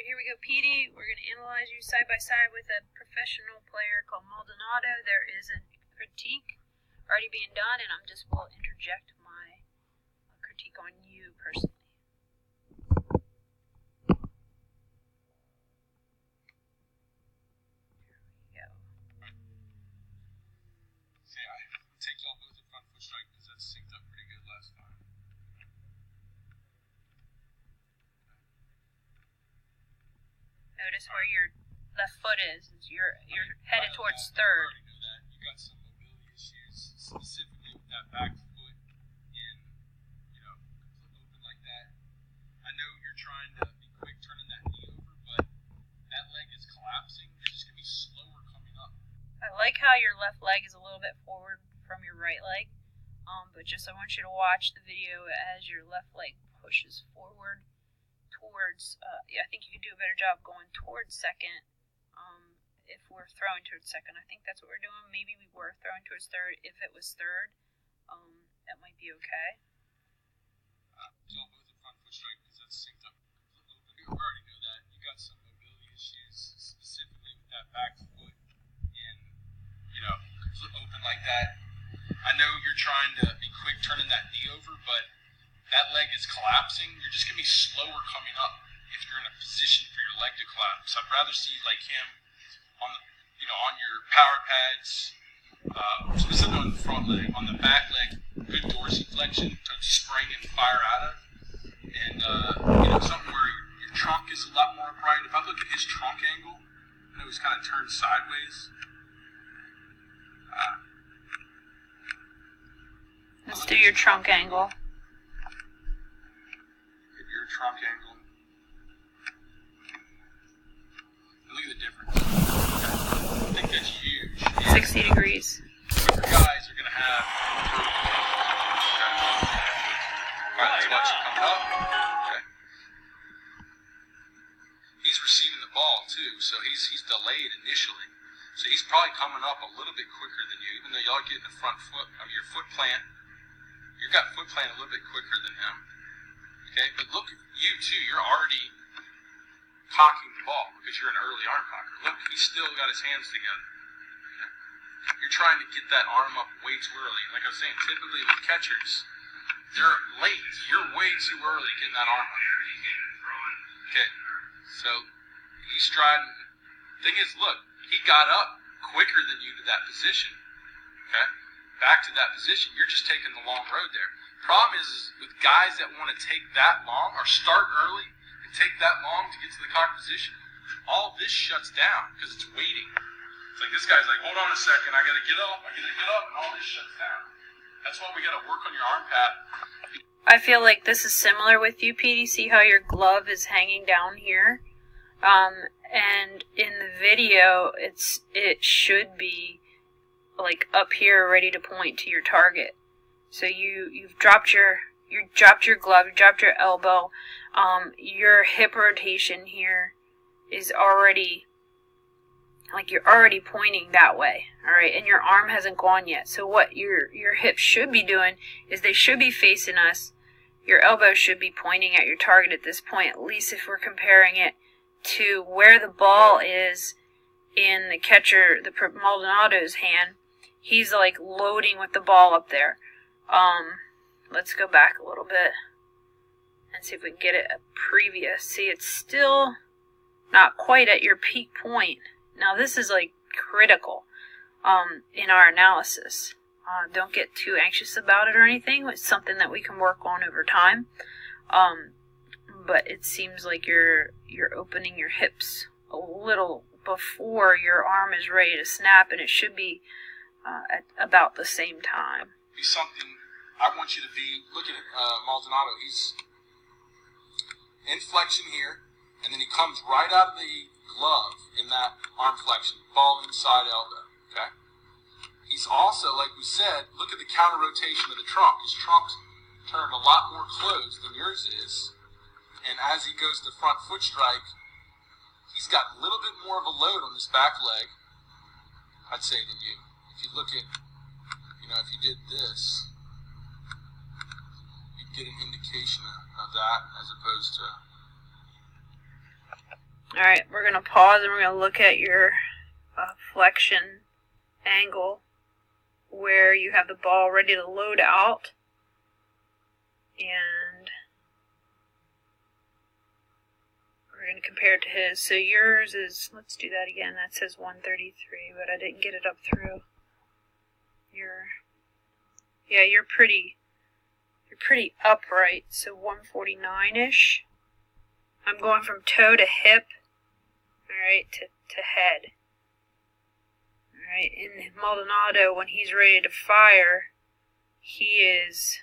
here we go, Petey. We're going to analyze you side by side with a professional player called Maldonado. There is a critique already being done, and I'm just will interject my critique on you personally. Here we go. See, I take y'all both at front foot strike because that synced up pretty good last time. Notice where your left foot is. You're headed towards third. I already know that. You got some mobility issues, specifically with that back foot and, open like that. I know you're trying to be quick turning that knee over, but that leg is collapsing. You're just going to be slower coming up. I like how your left leg is a little bit forward from your right leg, but just I want you to watch the video as your left leg pushes forward towards, I think you could do a better job going towards second if we're throwing towards second. I think that's what we're doing. Maybe we were throwing towards third. If it was third, that might be okay. Y'all both at front foot strike because that's synced up completely. We already know that. You got some mobility issues, specifically with that back foot and, open like that. I know you're trying to be quick turning that knee over, but that leg is collapsing. You're just going to be slower coming up if you're in a position for your leg to collapse. I'd rather see like him on the, on your power pads, specifically on the front leg, on the back leg, good dorsal flexion to spring and fire out of, and something where your trunk is a lot more upright. If I look at his trunk angle, I know he's kind of turned sideways. Let's do your trunk angle. Your trunk angle. And look at the difference. I think that's huge. 60 degrees. Quicker guys are going to have. Alright, let's watch it coming up. Okay. He's receiving the ball too, so he's delayed initially. So he's probably coming up a little bit quicker than you, even though y'all getting the front foot of your foot plant. You've got foot plant a little bit quicker than him. Okay, but look at you too. You're already cocking the ball because you're an early arm cocker. Look, he's still got his hands together. Okay? You're trying to get that arm up way too early. Like I was saying, typically with catchers, they're late. You're way too early getting that arm up. Okay, so he's striding. Thing is, look, he got up quicker than you to that position. Okay, back to that position. You're just taking the long road there. Problem is with guys that want to take that long or start early and take that long to get to the cock position, all this shuts down because it's waiting. It's like this guy's like, hold on a second, I gotta get up, and all this shuts down. That's why we gotta work on your arm pad. I feel like this is similar with you, Petey. See how your glove is hanging down here? And in the video, it should be like up here, ready to point to your target. So you've dropped your glove, you dropped your elbow. Your hip rotation here is already like you're already pointing that way. All right, and your arm hasn't gone yet. So what your hips should be doing is they should be facing us. Your elbow should be pointing at your target at this point, at least if we're comparing it to where the ball is in the catcher, the Maldonado's hand. He's like loading with the ball up there. Let's go back a little bit and see if we can get it a previous. See, it's still not quite at your peak point. Now this is like critical in our analysis. Don't get too anxious about it or anything. It's something that we can work on over time. But it seems like you're opening your hips a little before your arm is ready to snap, and it should be at about the same time. Be something I want you to be looking at. Maldonado, he's in flexion here, and then he comes right out of the glove in that arm flexion, ball inside elbow. Okay. He's also, like we said, look at the counter rotation of the trunk. His trunk's turned a lot more closed than yours is. And as he goes to front foot strike, he's got a little bit more of a load on his back leg, I'd say, than you. If you look at, if you did this, you'd get an indication of that as opposed to Alright, we're going to pause and we're going to look at your flexion angle where you have the ball ready to load out. And we're going to compare it to his. So yours is, let's do that again. That says 133, but I didn't get it up through. You're pretty upright. So 149-ish. I'm going from toe to hip, alright, to head. Alright, in Maldonado, when he's ready to fire, he is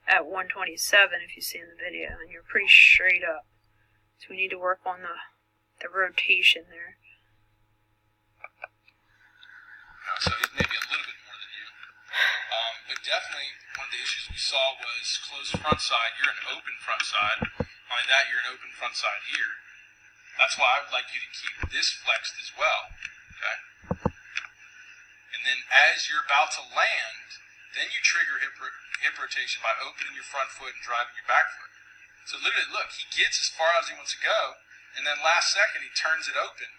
at 127, if you see in the video, and you're pretty straight up. So we need to work on the rotation there. So he's maybe a little bit more than you. But definitely, one of the issues we saw was closed front side. You're an open front side. Not only that, you're an open front side here. That's why I would like you to keep this flexed as well. Okay? And then as you're about to land, then you trigger hip rotation by opening your front foot and driving your back foot. So literally, look, he gets as far as he wants to go, and then last second he turns it open.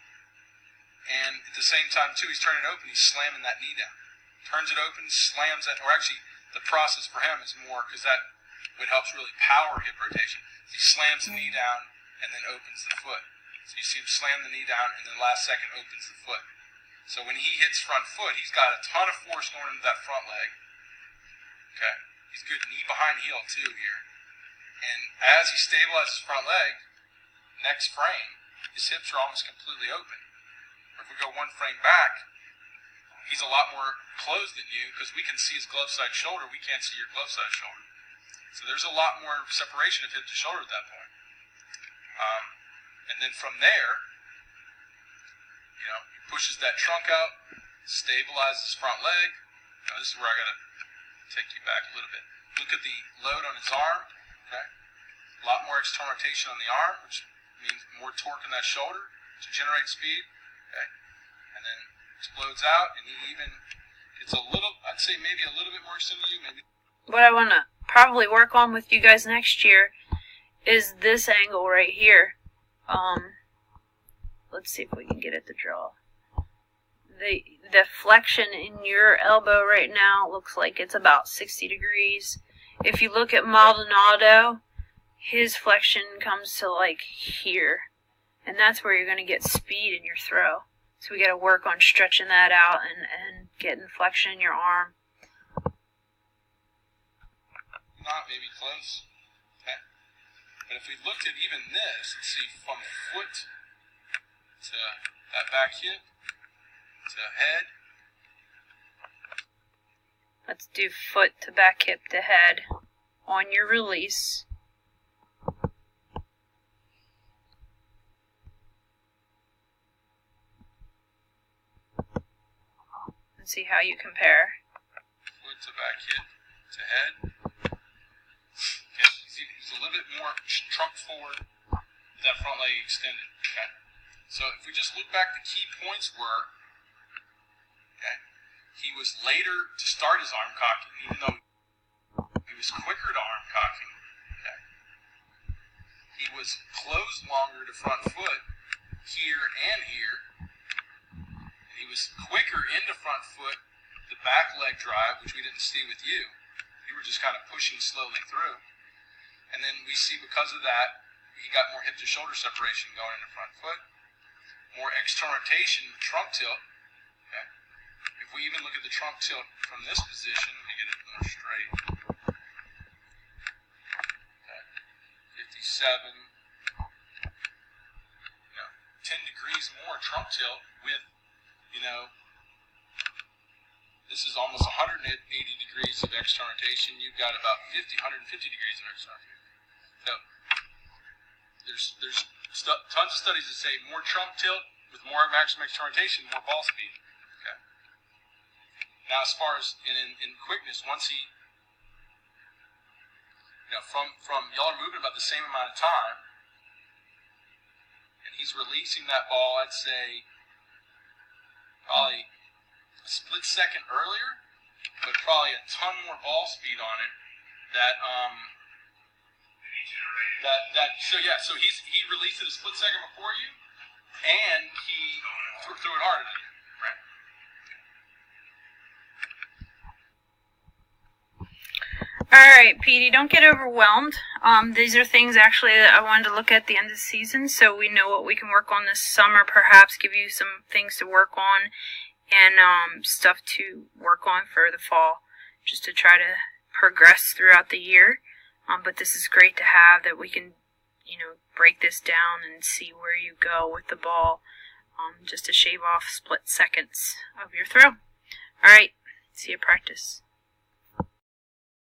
And at the same time, too, he's turning it open, he's slamming that knee down. Turns it open, slams it, or actually, the process for him is more, because that what helps really power hip rotation. He slams the knee down and then opens the foot. So you see him slam the knee down and then last second opens the foot. So when he hits front foot, he's got a ton of force going into that front leg. Okay. He's good knee behind heel too here. And as he stabilizes front leg, next frame, his hips are almost completely open. Or if we go one frame back, he's a lot more closed than you because we can see his glove side shoulder. We can't see your glove side shoulder. So there's a lot more separation of hip to shoulder at that point. And then from there, he pushes that trunk out, stabilizes his front leg. Now this is where I got to take you back a little bit. Look at the load on his arm. Okay, a lot more external rotation on the arm, which means more torque in that shoulder to generate speed. Okay, and then explodes out, and he even gets a little, I'd say maybe a little bit more extended than you, maybe. What I want to probably work on with you guys next year is this angle right here. Let's see if we can get it to draw. The flexion in your elbow right now looks like it's about 60 degrees. If you look at Maldonado, his flexion comes to like here. And that's where you're going to get speed in your throw. So we got to work on stretching that out and getting flexion in your arm. Not maybe close. Okay. But if we looked at even this, let's see, from foot to that back hip to head. Let's do foot to back hip to head on your release. And see how you compare. Foot to back hip to head. Okay. He's a little bit more trunk forward with that front leg extended. Okay. So if we just look back, the key points were, okay, he was later to start his arm cocking, even though he was quicker to arm cocking. Okay. He was closed longer to front foot here and here. And he was quicker into front foot, the back leg drive, which we didn't see with you. You were just kind of pushing slowly through. And then we see because of that, he got more hip to shoulder separation going into front foot. More external rotation, trunk tilt. Okay. If we even look at the trunk tilt from this position, let me get it more straight. Okay. 57. 10 degrees more trunk tilt with, this is almost 180 degrees of external rotation. You've got about 150 degrees of external rotation. So there's tons of studies that say more trunk tilt with more maximum external rotation, more ball speed. Okay. Now, as far as in quickness, once he, from y'all are moving about the same amount of time, and he's releasing that ball, I'd say probably a split second earlier, but probably a ton more ball speed on it. That So he released it a split second before you, and he threw it harder than you. Right. Alright, Petey, don't get overwhelmed. These are things actually that I wanted to look at the end of the season, so we know what we can work on this summer, perhaps give you some things to work on, and stuff to work on for the fall, just to try to progress throughout the year. But this is great to have, that we can, break this down and see where you go with the ball, just to shave off split seconds of your throw. Alright, see you practice.